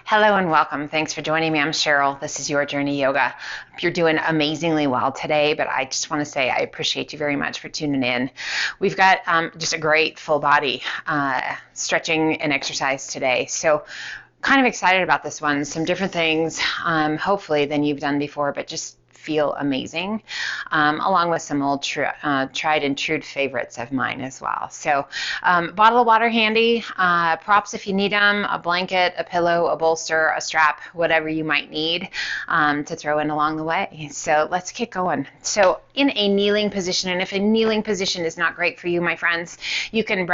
Hello and welcome. Thanks for joining me. I'm Cheryl. This is Your Journey Yoga. You're doing amazingly well today, but I just want to say I appreciate you very much for tuning in. We've got just a great full body stretching and exercise today. So kind of excited about this one. Some different things, hopefully, than you've done before, but just feel amazing, along with some old tried and true favorites of mine as well. So bottle of water handy, props if you need them, a blanket, a pillow, a bolster, a strap, whatever you might need to throw in along the way. So let's get going. So in a kneeling position, and if a kneeling position is not great for you, my friends, you can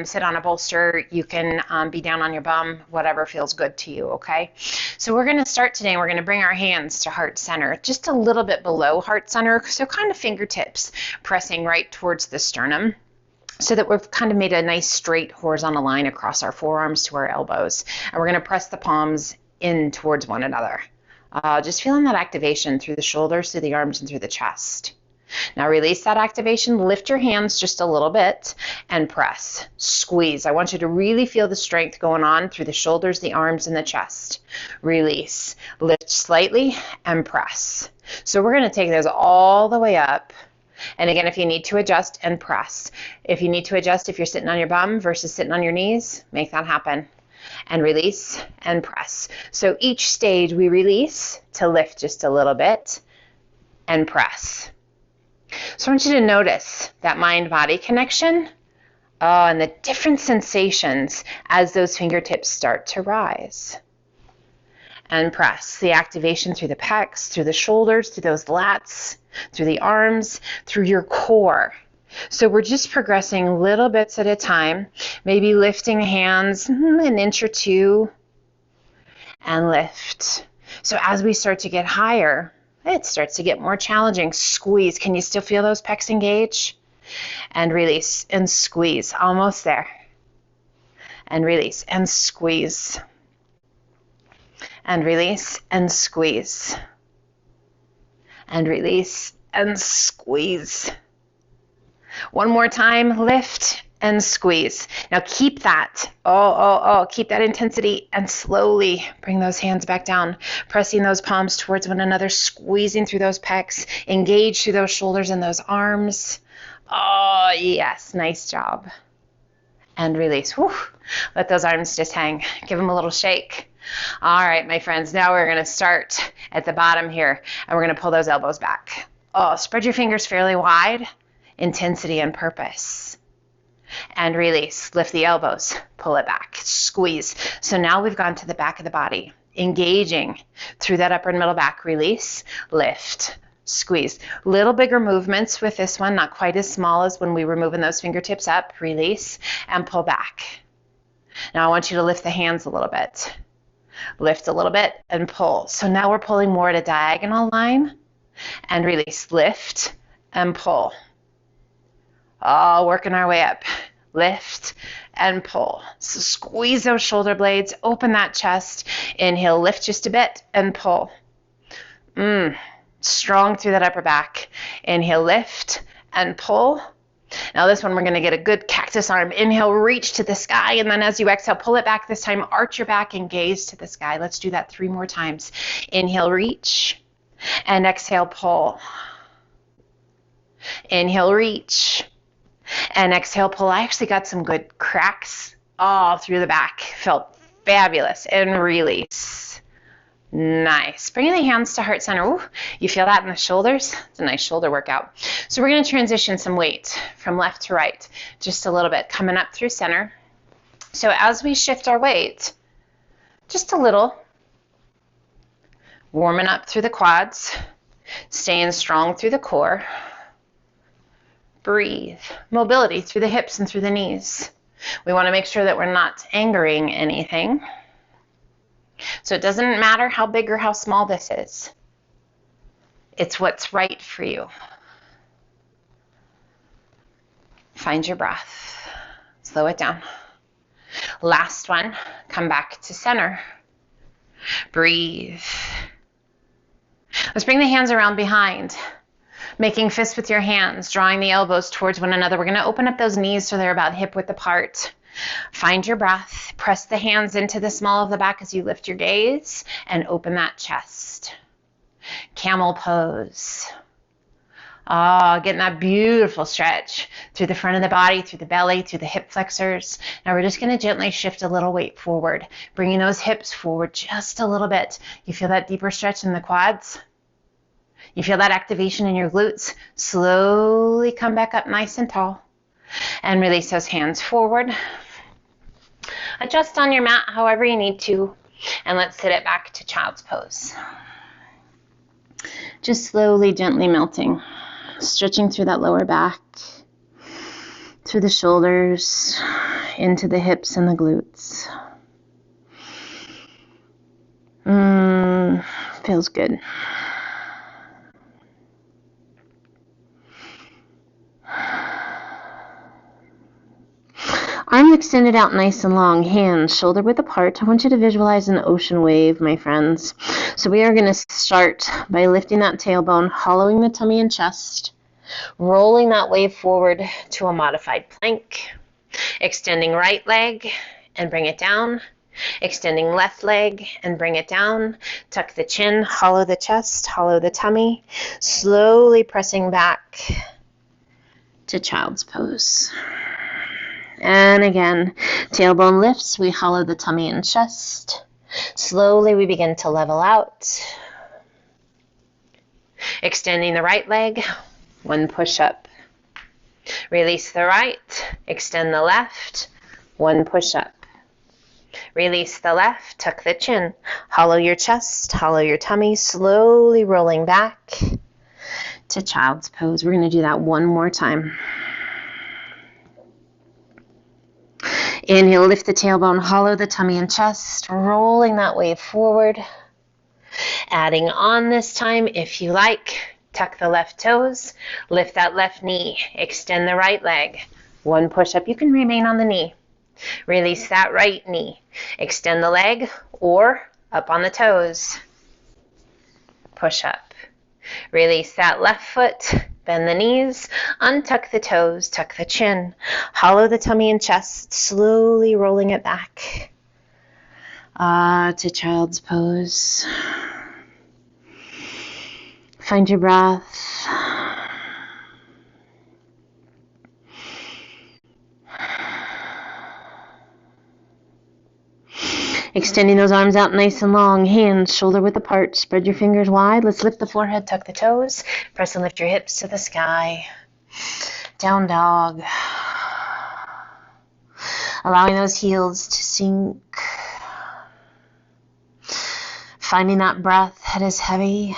sit on a bolster, you can be down on your bum, whatever feels good to you, okay? So we're going to start today, and we're going to bring our hands to heart center, just a little bit below heart center, so kind of fingertips pressing right towards the sternum, so that we've kind of made a nice straight horizontal line across our forearms to our elbows. And we're going to press the palms in towards one another. Just feeling that activation through the shoulders, through the arms, and through the chest. Now release that activation, lift your hands just a little bit and press, squeeze. I want you to really feel the strength going on through the shoulders, the arms, and the chest. Release, lift slightly and press. So we're going to take those all the way up. And again, if you need to adjust, and press. If you need to adjust, if you're sitting on your bum versus sitting on your knees, make that happen. And release and press. So each stage we release to lift just a little bit and press. So I want you to notice that mind-body connection, and the different sensations as those fingertips start to rise. And press. The activation through the pecs, through the shoulders, through those lats, through the arms, through your core. So we're just progressing little bits at a time, maybe lifting hands an inch or two, and lift. So as we start to get higher, it starts to get more challenging. Squeeze. Can you still feel those pecs engage? And release and squeeze. Almost there. And release and squeeze. And release and squeeze. And release and squeeze. One more time. Lift and squeeze. Now keep that. Keep that intensity and slowly bring those hands back down, pressing those palms towards one another, squeezing through those pecs, engage through those shoulders and those arms. Oh, yes. Nice job. And release. Whew. Let those arms just hang. Give them a little shake. All right, my friends. Now we're going to start at the bottom here, and we're going to pull those elbows back. Spread your fingers fairly wide. Intensity and purpose. And release. Lift the elbows. Pull it back. Squeeze. So now we've gone to the back of the body. Engaging through that upper and middle back. Release. Lift. Squeeze. Little bigger movements with this one. Not quite as small as when we were moving those fingertips up. Release. And pull back. Now I want you to lift the hands a little bit. Lift a little bit and pull. So now we're pulling more at a diagonal line. And release. Lift and pull. Working our way up. Lift and pull. So squeeze those shoulder blades, open that chest. Inhale, lift just a bit and pull. Strong through that upper back. Inhale, lift and pull. Now this one we're going to get a good cactus arm. Inhale, reach to the sky, and then as you exhale, pull it back this time. Arch your back and gaze to the sky. Let's do that 3 more times. Inhale, reach, and exhale, pull. Inhale, reach. And exhale, pull. I actually got some good cracks all through the back. Felt fabulous. And release. Nice. Bringing the hands to heart center. Ooh, you feel that in the shoulders? It's a nice shoulder workout. So we're going to transition some weight from left to right. Just a little bit. Coming up through center. So as we shift our weight, just a little. Warming up through the quads. Staying strong through the core. Breathe. Mobility through the hips and through the knees. We want to make sure that we're not angering anything. So it doesn't matter how big or how small this is. It's what's right for you. Find your breath. Slow it down. Last one. Come back to center. Breathe. Let's bring the hands around behind. Making fists with your hands, drawing the elbows towards one another. We're going to open up those knees so they're about hip width apart. Find your breath. Press the hands into the small of the back as you lift your gaze and open that chest. Camel pose. Getting that beautiful stretch through the front of the body, through the belly, through the hip flexors. Now we're just going to gently shift a little weight forward, bringing those hips forward just a little bit. You feel that deeper stretch in the quads? You feel that activation in your glutes? Slowly come back up nice and tall and release those hands forward. Adjust on your mat however you need to, and let's sit it back to child's pose. Just slowly, gently melting. Stretching through that lower back, through the shoulders, into the hips and the glutes. Feels good. Arms extended out nice and long, hands shoulder width apart. I want you to visualize an ocean wave, my friends. So we are going to start by lifting that tailbone, hollowing the tummy and chest, rolling that wave forward to a modified plank, extending right leg and bring it down, extending left leg and bring it down. Tuck the chin, hollow the chest, hollow the tummy, slowly pressing back to child's pose. And again, tailbone lifts, we hollow the tummy and chest. Slowly we begin to level out. Extending the right leg, one push up. Release the right, extend the left, one push up. Release the left, tuck the chin, hollow your chest, hollow your tummy, slowly rolling back to child's pose. We're going to do that one more time. Inhale, lift the tailbone, hollow the tummy and chest, rolling that wave forward. Adding on this time, if you like, tuck the left toes, lift that left knee, extend the right leg. One push up, you can remain on the knee. Release that right knee, extend the leg or up on the toes. Push up. Release that left foot, bend the knees, untuck the toes, tuck the chin, hollow the tummy and chest, slowly rolling it back to child's pose. Find your breath. Extending those arms out nice and long, hands shoulder width apart, spread your fingers wide. Let's lift the forehead, tuck the toes, press and lift your hips to the sky. Down dog. Allowing those heels to sink. Finding that breath, head is heavy.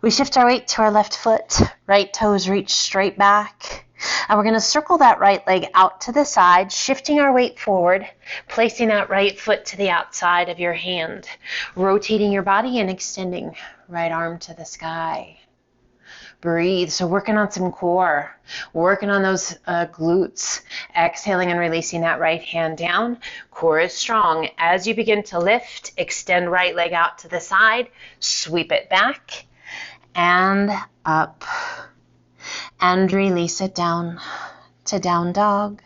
We shift our weight to our left foot, right toes reach straight back. And we're going to circle that right leg out to the side, shifting our weight forward, placing that right foot to the outside of your hand, rotating your body and extending right arm to the sky. Breathe. So working on some core, working on those glutes, exhaling and releasing that right hand down. Core is strong. As you begin to lift, extend right leg out to the side, sweep it back and up. And release it down to down dog.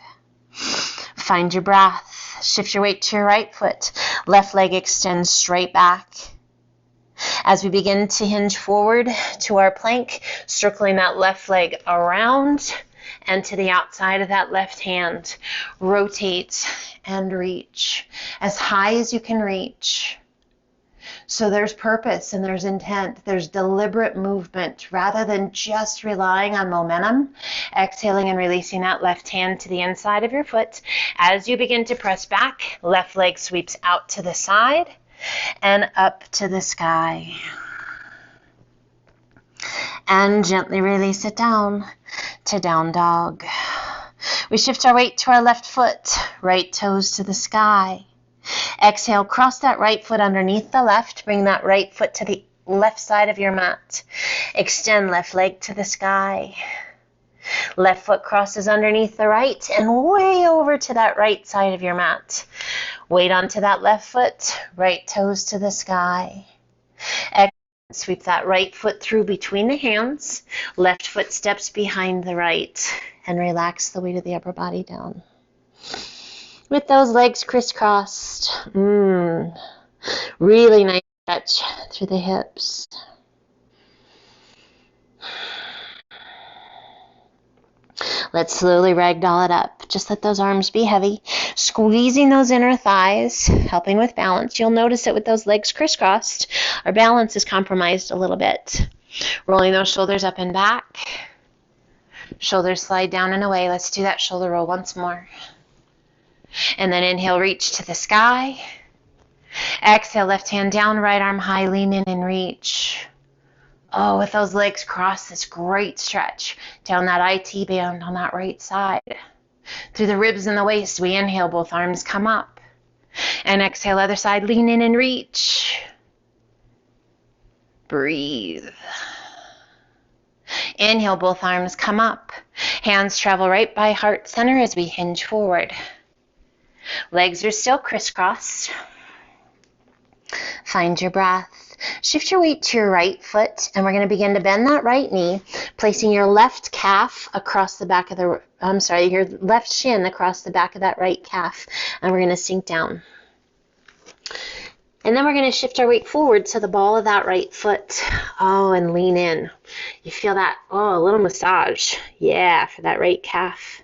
Find your breath. Shift your weight to your right foot. Left leg extends straight back. As we begin to hinge forward to our plank, circling that left leg around and to the outside of that left hand. Rotate and reach as high as you can reach. So there's purpose and there's intent. There's deliberate movement rather than just relying on momentum. Exhaling and releasing that left hand to the inside of your foot. As you begin to press back, left leg sweeps out to the side and up to the sky. And gently release it down to down dog. We shift our weight to our left foot, right toes to the sky. Exhale, cross that right foot underneath the left. Bring that right foot to the left side of your mat. Extend left leg to the sky. Left foot crosses underneath the right and way over to that right side of your mat. Weight onto that left foot, right toes to the sky. Sweep that right foot through between the hands. Left foot steps behind the right. And relax the weight of the upper body down. With those legs crisscrossed. Really nice stretch through the hips. Let's slowly ragdoll it up. Just let those arms be heavy. Squeezing those inner thighs, helping with balance. You'll notice that with those legs crisscrossed, our balance is compromised a little bit. Rolling those shoulders up and back. Shoulders slide down and away. Let's do that shoulder roll once more. And then inhale, reach to the sky. Exhale, left hand down, right arm high, lean in and reach. Oh, with those legs crossed, this great stretch down that IT band on that right side. Through the ribs and the waist, we inhale, both arms come up. And exhale, other side, lean in and reach. Breathe. Inhale, both arms come up. Hands travel right by heart center as we hinge forward. Legs are still crisscrossed. Find your breath. Shift your weight to your right foot, and we're going to begin to bend that right knee, placing your left calf across the back of your left shin across the back of that right calf, and we're going to sink down. And then we're going to shift our weight forward to the ball of that right foot. Oh, and lean in. You feel that? Oh, a little massage. Yeah, for that right calf.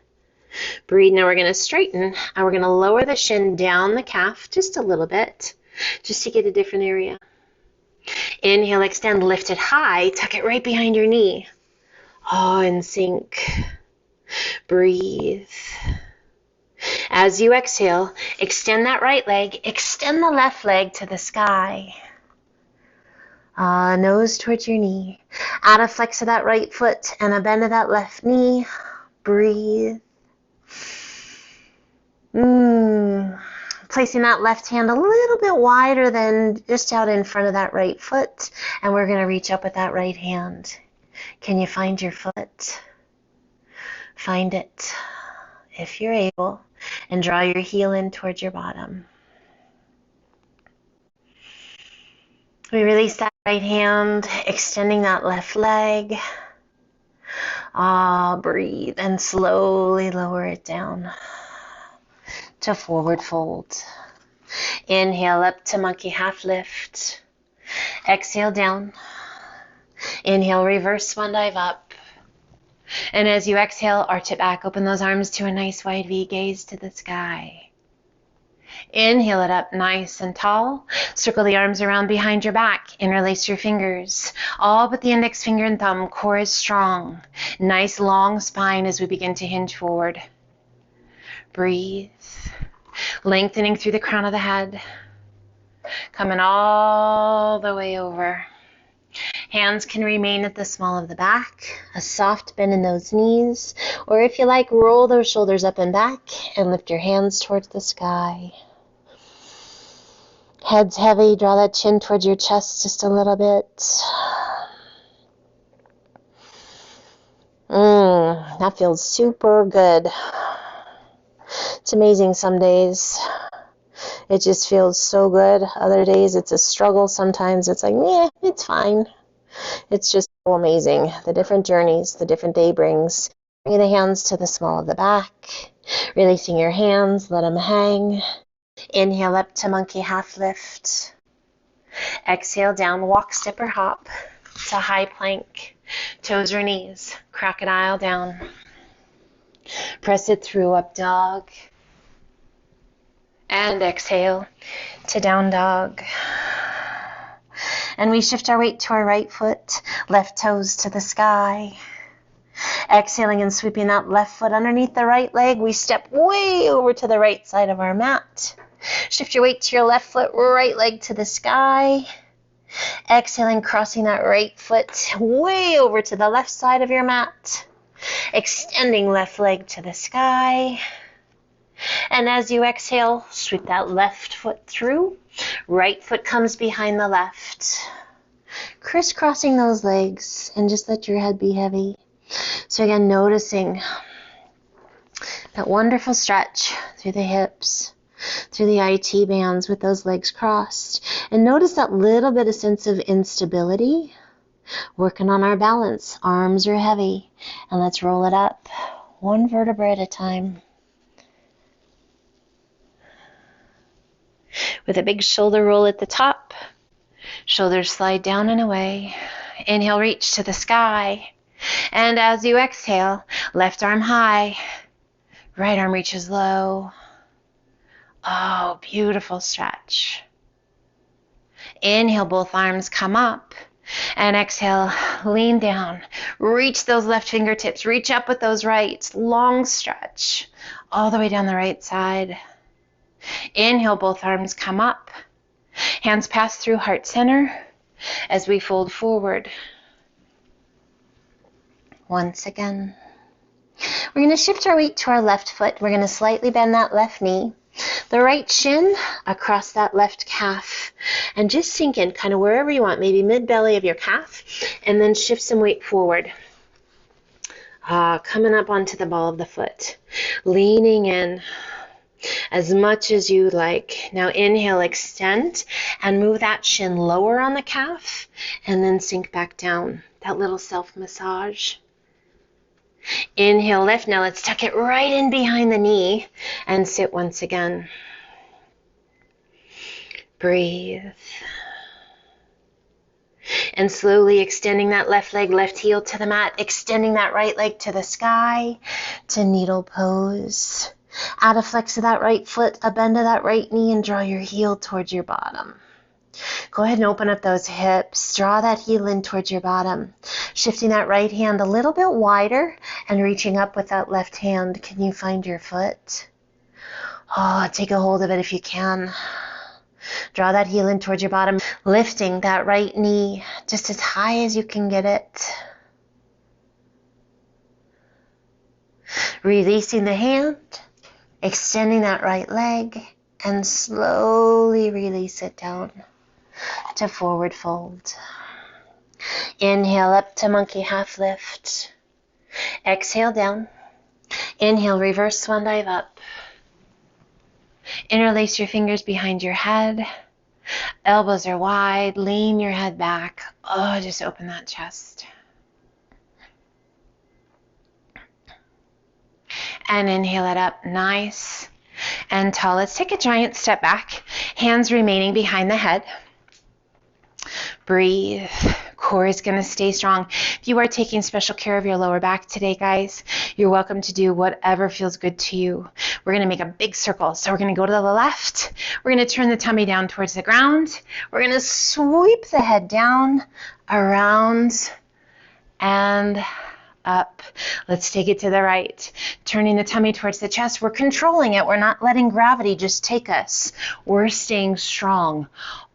Breathe. Now we're going to straighten, and we're going to lower the shin down the calf just a little bit, just to get a different area. Inhale, extend, lift it high, tuck it right behind your knee. Oh, and sink. Breathe. As you exhale, extend that right leg, extend the left leg to the sky. Nose towards your knee. Add a flex of that right foot and a bend of that left knee. Breathe. Placing that left hand a little bit wider than just out in front of that right foot, and we're going to reach up with that right hand. Can you find your foot? Find it if you're able, and draw your heel in towards your bottom. We release that right hand, extending that left leg. Breathe, and slowly lower it down to forward fold. Inhale up to monkey half lift. Exhale down. Inhale, reverse swan dive up. And as you exhale, arch it back. Open those arms to a nice wide V, gaze to the sky. Inhale it up nice and tall. Circle the arms around behind your back. Interlace your fingers. All but the index finger and thumb. Core is strong. Nice long spine as we begin to hinge forward. Breathe. Lengthening through the crown of the head. Coming all the way over. Hands can remain at the small of the back. A soft bend in those knees. Or if you like, roll those shoulders up and back and lift your hands towards the sky. Head's heavy. Draw that chin towards your chest just a little bit. That feels super good. It's amazing some days. It just feels so good. Other days it's a struggle. Sometimes it's like, it's fine. It's just so amazing. The different journeys, the different day brings. Bring the hands to the small of the back. Releasing your hands, let them hang. Inhale up to monkey half lift. Exhale down, walk, step, or hop to high plank. Toes or knees, crocodile down. Press it through, up dog. And exhale to down dog. And we shift our weight to our right foot, left toes to the sky. Exhaling and sweeping that left foot underneath the right leg, we step way over to the right side of our mat. Shift your weight to your left foot, right leg to the sky. Exhaling, crossing that right foot way over to the left side of your mat. Extending left leg to the sky. And as you exhale, sweep that left foot through. Right foot comes behind the left. Crisscrossing those legs, and just let your head be heavy. So again, noticing that wonderful stretch through the hips, through the IT bands with those legs crossed. And notice that little bit of sense of instability. Working on our balance. Arms are heavy. And let's roll it up, one vertebra at a time. With a big shoulder roll at the top. Shoulders slide down and away. Inhale, reach to the sky. And as you exhale, left arm high. Right arm reaches low. Oh, beautiful stretch. Inhale, both arms come up. And exhale, lean down. Reach those left fingertips. Reach up with those rights. Long stretch. All the way down the right side. Inhale, both arms come up. Hands pass through heart center as we fold forward. Once again. We're going to shift our weight to our left foot. We're going to slightly bend that left knee. The right shin across that left calf. And just sink in kind of wherever you want, maybe mid-belly of your calf. And then shift some weight forward. Coming up onto the ball of the foot. Leaning in as much as you like. Now inhale, extend, and move that shin lower on the calf. And then sink back down. That little self-massage. Inhale, lift. Now let's tuck it right in behind the knee and sit once again. Breathe. And slowly extending that left leg, left heel to the mat, extending that right leg to the sky, to needle pose. Add a flex of that right foot, a bend of that right knee, and draw your heel towards your bottom. Go ahead and open up those hips. Draw that heel in towards your bottom. Shifting that right hand a little bit wider and reaching up with that left hand. Can you find your foot? Oh, take a hold of it if you can. Draw that heel in towards your bottom. Lifting that right knee just as high as you can get it. Releasing the hand. Extending that right leg. And slowly release it down to forward fold. Inhale up to monkey half lift. Exhale down. Inhale, reverse swan dive up. Interlace your fingers behind your head. Elbows are wide. Lean your head back. Oh, just open that chest. And inhale it up nice and tall. Let's take a giant step back. Hands remaining behind the head. Breathe. Core is going to stay strong. If you are taking special care of your lower back today, guys, you're welcome to do whatever feels good to you. We're going to make a big circle. So we're going to go to the left. We're going to turn the tummy down towards the ground. We're going to sweep the head down, around, and up. Let's take it to the right. Turning the tummy towards the chest. We're controlling it. We're not letting gravity just take us. We're staying strong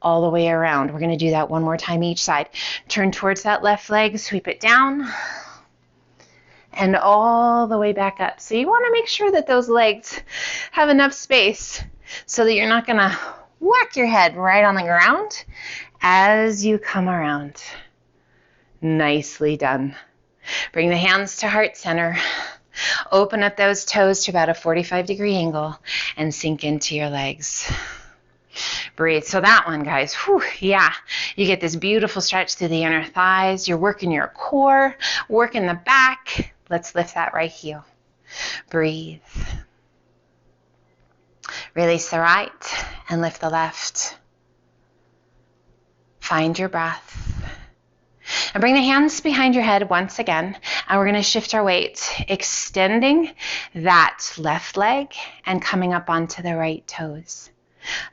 all the way around. We're going to do that one more time each side. Turn towards that left leg. Sweep it down. And all the way back up. So you want to make sure that those legs have enough space so that you're not going to whack your head right on the ground as you come around. Nicely done. Bring the hands to heart center. Open up those toes to about a 45-degree angle and sink into your legs. Breathe. So that one, guys, whew, yeah, you get this beautiful stretch through the inner thighs. You're working your core, working the back. Let's lift that right heel. Breathe. Release the right and lift the left. Find your breath. And bring the hands behind your head once again, and we're going to shift our weight, extending that left leg and coming up onto the right toes.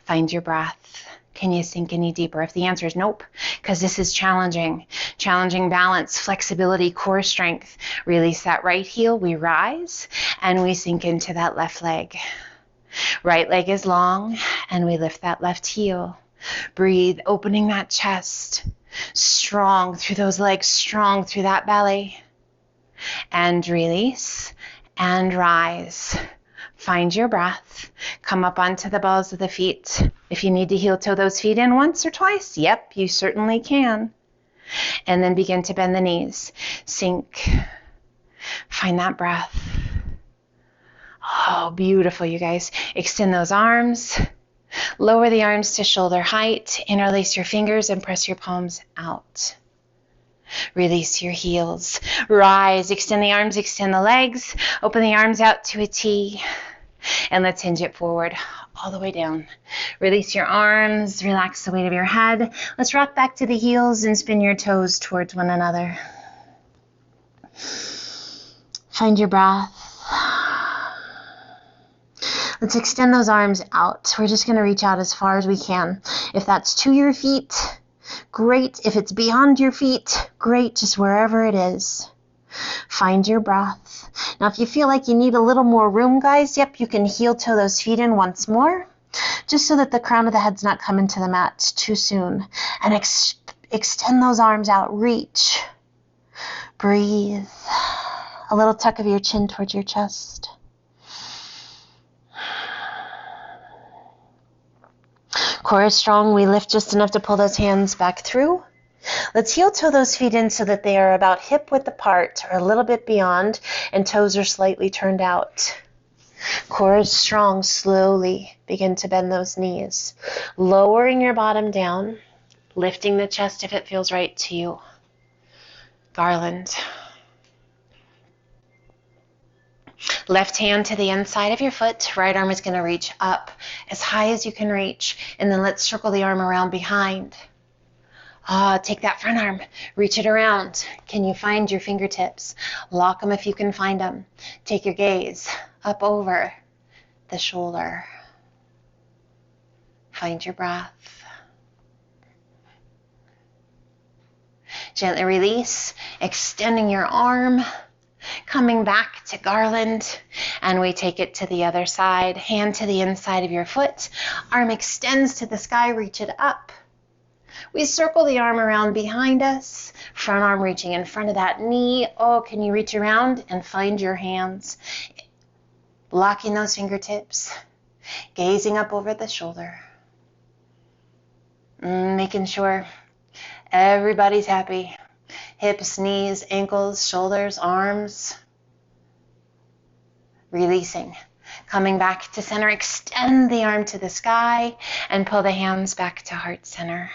Find your breath. Can you sink any deeper? If the answer is nope, because this is challenging. Challenging balance, flexibility, core strength. Release that right heel. We rise, and we sink into that left leg. Right leg is long, and we lift that left heel. Breathe, opening that chest. Strong through those legs, strong through that belly. And release and rise. Find your breath. Come up onto the balls of the feet. If you need to heel toe those feet in once or twice, yep, you certainly can. And then begin to bend the knees. Sink. Find that breath. Oh, beautiful, you guys. Extend those arms. Lower the arms to shoulder height. Interlace your fingers and press your palms out. Release your heels. Rise. Extend the arms, extend the legs. Open the arms out to a T. And let's hinge it forward all the way down. Release your arms. Relax the weight of your head. Let's rock back to the heels and spin your toes towards one another. Find your breath. Let's extend those arms out. We're just going to reach out as far as we can. If that's to your feet, great. If it's beyond your feet, great. Just wherever it is. Find your breath. Now, if you feel like you need a little more room, guys, yep, you can heel toe those feet in once more, just so that the crown of the head's not coming to the mat too soon. And extend those arms out. Reach. Breathe. A little tuck of your chin towards your chest. Core is strong. We lift just enough to pull those hands back through. Let's heel toe those feet in so that they are about hip width apart or a little bit beyond, and toes are slightly turned out. Core is strong. Slowly begin to bend those knees. Lowering your bottom down, lifting the chest if it feels right to you. Garland. Left hand to the inside of your foot. Right arm is going to reach up as high as you can reach. And then let's circle the arm around behind. Take that front arm. Reach it around. Can you find your fingertips? Lock them if you can find them. Take your gaze up over the shoulder. Find your breath. Gently release. Extending your arm. Coming back to Garland, and we take it to the other side. Hand to the inside of your foot. Arm extends to the sky, reach it up. We circle the arm around behind us. Front arm reaching in front of that knee. Oh, can you reach around and find your hands? Blocking those fingertips. Gazing up over the shoulder. Making sure everybody's happy. Hips, knees, ankles, shoulders, arms. Releasing. Coming back to center. Extend the arm to the sky and pull the hands back to heart center.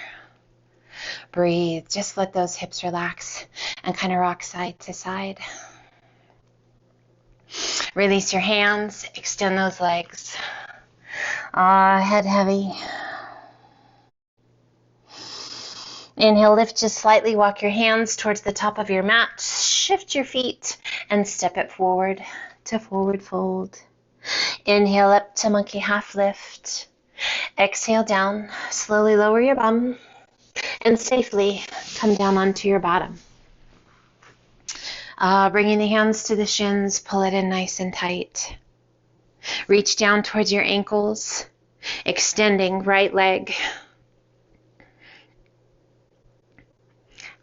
Breathe. Just let those hips relax and kind of rock side to side. Release your hands. Extend those legs. Head heavy. Inhale, lift just slightly. Walk your hands towards the top of your mat. Shift your feet and step it forward to forward fold. Inhale up to monkey half lift. Exhale down. Slowly lower your bum and safely come down onto your bottom. Bringing the hands to the shins. Pull it in nice and tight. Reach down towards your ankles. Extending right leg.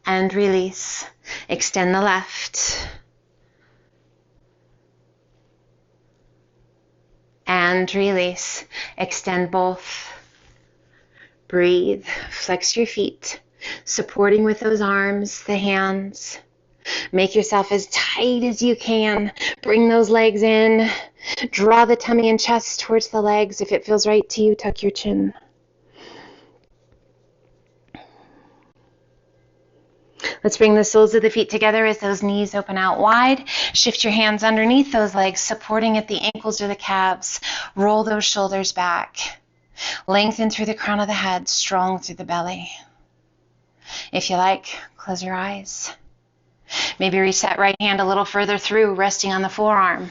And release. Extend the left. And release. Extend both. Breathe. Flex your feet. Supporting with those arms, the hands. Make yourself as tight as you can. Bring those legs in. Draw the tummy and chest towards the legs. If it feels right to you, tuck your chin. Let's bring the soles of the feet together as those knees open out wide. Shift your hands underneath those legs, supporting at the ankles or the calves. Roll those shoulders back. Lengthen through the crown of the head, strong through the belly. If you like, close your eyes. Maybe reach that right hand a little further through, resting on the forearm.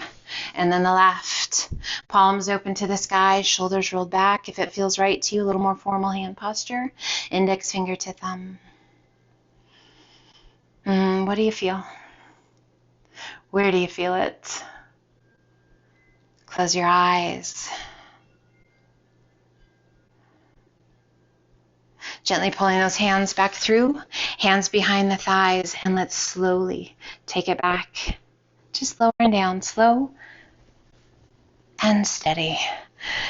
And then the left. Palms open to the sky, shoulders rolled back. If it feels right to you, a little more formal hand posture. Index finger to thumb. What do you feel? Where do you feel it? Close your eyes. Gently pulling those hands back through, hands behind the thighs, and let's slowly take it back. Just lowering down, slow and steady.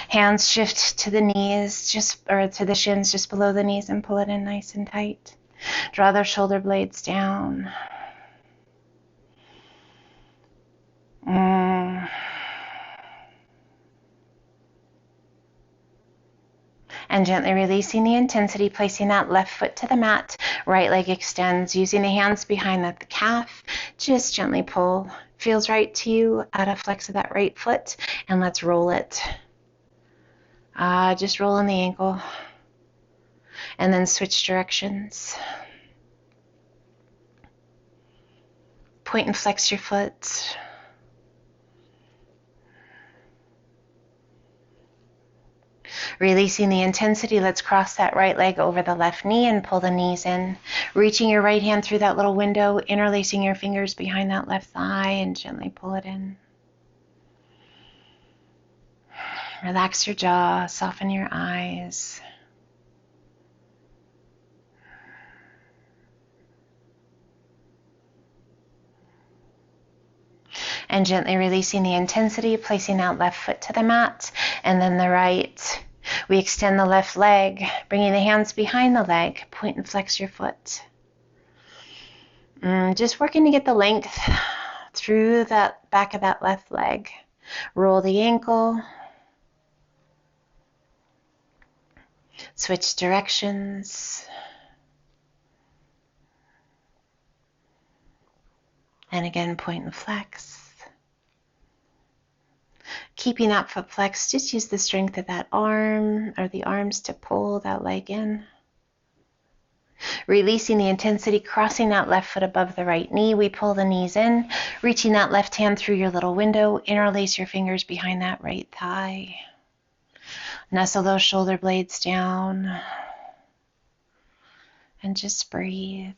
Hands shift to the knees, or to the shins just below the knees, and pull it in nice and tight. Draw their shoulder blades down. And gently releasing the intensity, placing that left foot to the mat. Right leg extends, using the hands behind the calf. Just gently pull. Feels right to you, add a flex of that right foot, and let's roll it. Just roll in the ankle. And then switch directions. Point and flex your foot. Releasing the intensity, let's cross that right leg over the left knee and pull the knees in. Reaching your right hand through that little window, interlacing your fingers behind that left thigh and gently pull it in. Relax your jaw, soften your eyes. And gently releasing the intensity, placing that left foot to the mat and then the right. We extend the left leg, bringing the hands behind the leg, point and flex your foot. Just working to get the length through that back of that left leg. Roll the ankle. Switch directions. And again, point and flex. Keeping that foot flexed, just use the strength of that arm or the arms to pull that leg in. Releasing the intensity, crossing that left foot above the right knee. We pull the knees in, reaching that left hand through your little window. Interlace your fingers behind that right thigh. Nestle those shoulder blades down. And just breathe.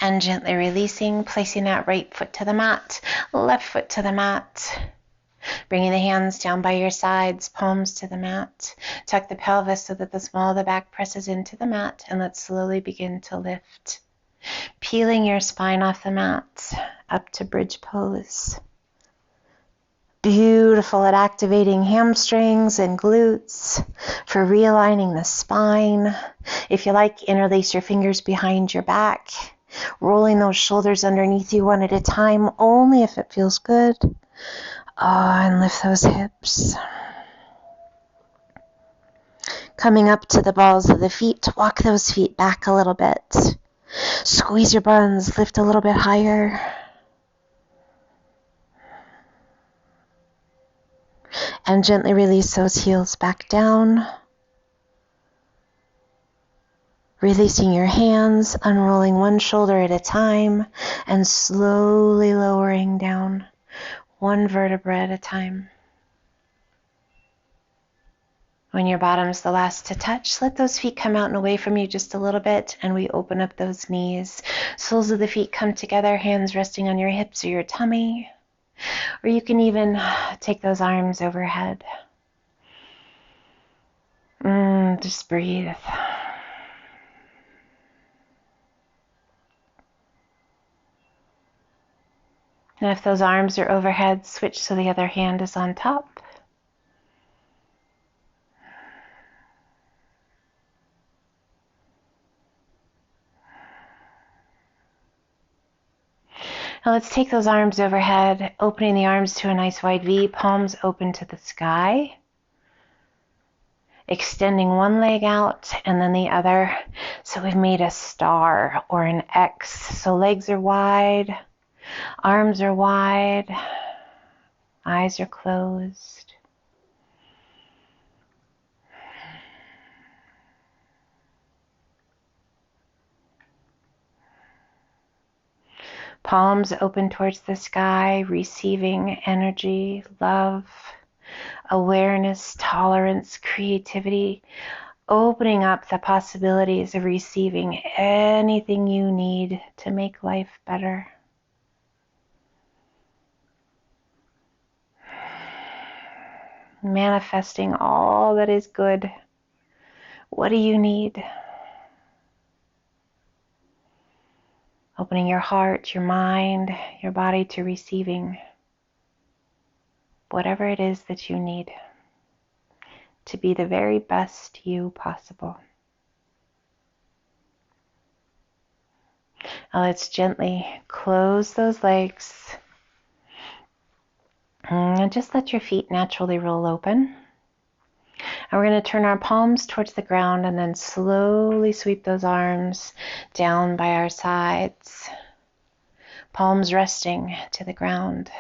And gently releasing, placing that right foot to the mat, left foot to the mat. Bringing the hands down by your sides, palms to the mat. Tuck the pelvis so that the small of the back presses into the mat, and let's slowly begin to lift. Peeling your spine off the mat, up to bridge pose. Beautiful at activating hamstrings and glutes, for realigning the spine. If you like, interlace your fingers behind your back, rolling those shoulders underneath you one at a time, only if it feels good. And lift those hips. Coming up to the balls of the feet, walk those feet back a little bit. Squeeze your buns, lift a little bit higher. And gently release those heels back down. Releasing your hands, unrolling one shoulder at a time, and slowly lowering down one vertebra at a time. When your bottom's the last to touch, let those feet come out and away from you just a little bit, and we open up those knees. Soles of the feet come together, hands resting on your hips or your tummy. Or you can even take those arms overhead. Just breathe. And if those arms are overhead, switch so the other hand is on top. Now let's take those arms overhead, opening the arms to a nice wide V, palms open to the sky. Extending one leg out and then the other. So we've made a star or an X. So legs are wide, arms are wide, eyes are closed. Palms open towards the sky, receiving energy, love, awareness, tolerance, creativity, opening up the possibilities of receiving anything you need to make life better. Manifesting all that is good. What do you need? Opening your heart, your mind, your body to receiving whatever it is that you need to be the very best you possible. Now let's gently close those legs and just let your feet naturally roll open. And we're going to turn our palms towards the ground and then slowly sweep those arms down by our sides. Palms resting to the ground.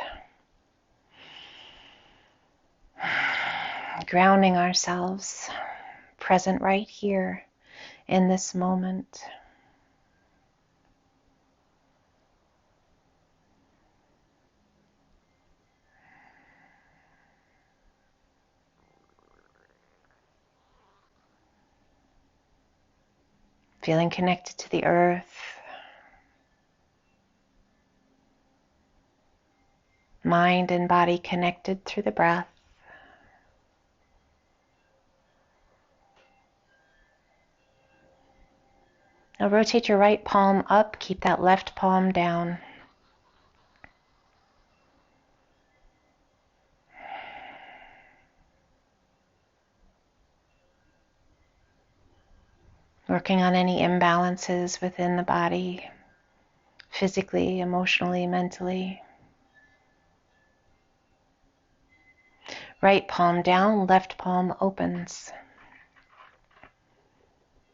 Grounding ourselves, present right here in this moment. Feeling connected to the earth. Mind and body connected through the breath. Now rotate your right palm up, keep that left palm down. Working on any imbalances within the body, physically, emotionally, mentally. Right palm down, left palm opens.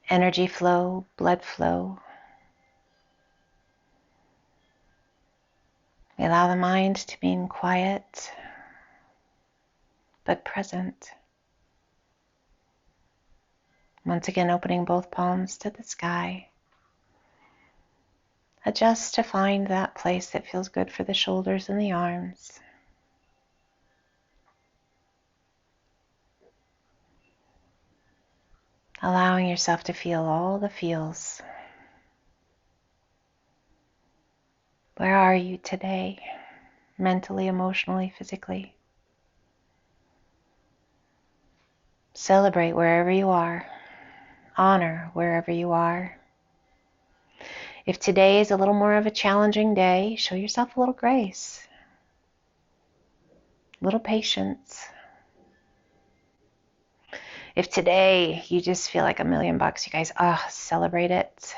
Energy flow, blood flow. We allow the mind to be quiet, but present. Once again, opening both palms to the sky. Adjust to find that place that feels good for the shoulders and the arms. Allowing yourself to feel all the feels. Where are you today? Mentally, emotionally, physically. Celebrate wherever you are. Honor wherever you are. If today is a little more of a challenging day, show yourself a little grace, a little patience. If today you just feel like $1,000,000, you guys, celebrate it.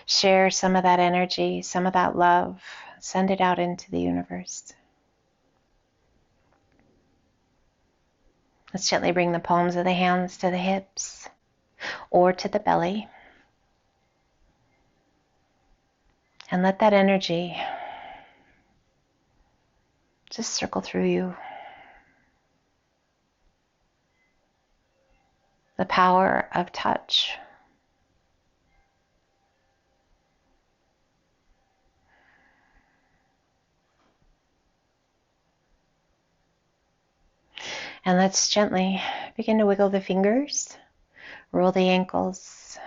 Share some of that energy, some of that love. Send it out into the universe. Let's gently bring the palms of the hands to the hips or to the belly. And let that energy just circle through you. The power of touch. And let's gently begin to wiggle the fingers, roll the ankles,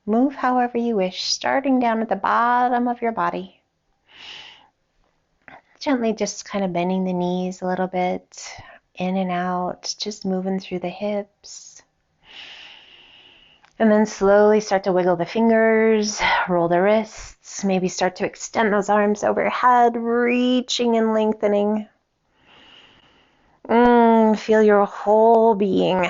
move however you wish, starting down at the bottom of your body. Gently just kind of bending the knees a little bit, in and out, just moving through the hips. And then slowly start to wiggle the fingers, roll the wrists, maybe start to extend those arms overhead, reaching and lengthening. Feel your whole being.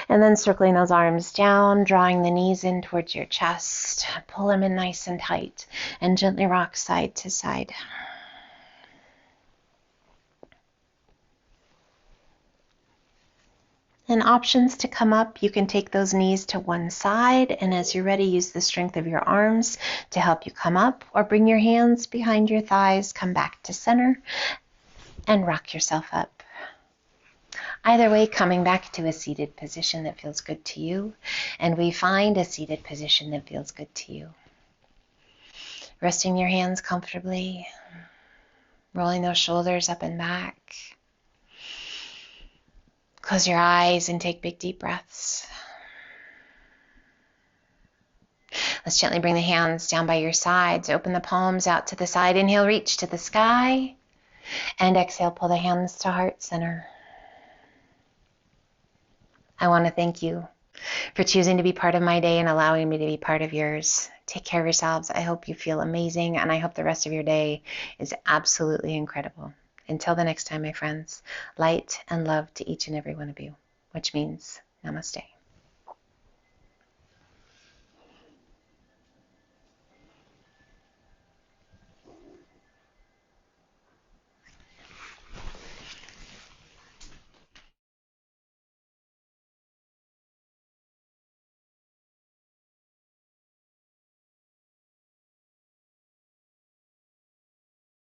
And then circling those arms down, drawing the knees in towards your chest. Pull them in nice and tight and gently rock side to side. And options to come up, you can take those knees to one side, and as you're ready, use the strength of your arms to help you come up, or bring your hands behind your thighs, come back to center, and rock yourself up. Either way, coming back to a seated position that feels good to you, and we find a seated position that feels good to you. Resting your hands comfortably, rolling those shoulders up and back. Close your eyes and take big deep breaths. Let's gently bring the hands down by your sides. Open the palms out to the side. Inhale, reach to the sky. And exhale, pull the hands to heart center. I want to thank you for choosing to be part of my day and allowing me to be part of yours. Take care of yourselves. I hope you feel amazing, and I hope the rest of your day is absolutely incredible. Until the next time, my friends, light and love to each and every one of you, which means namaste.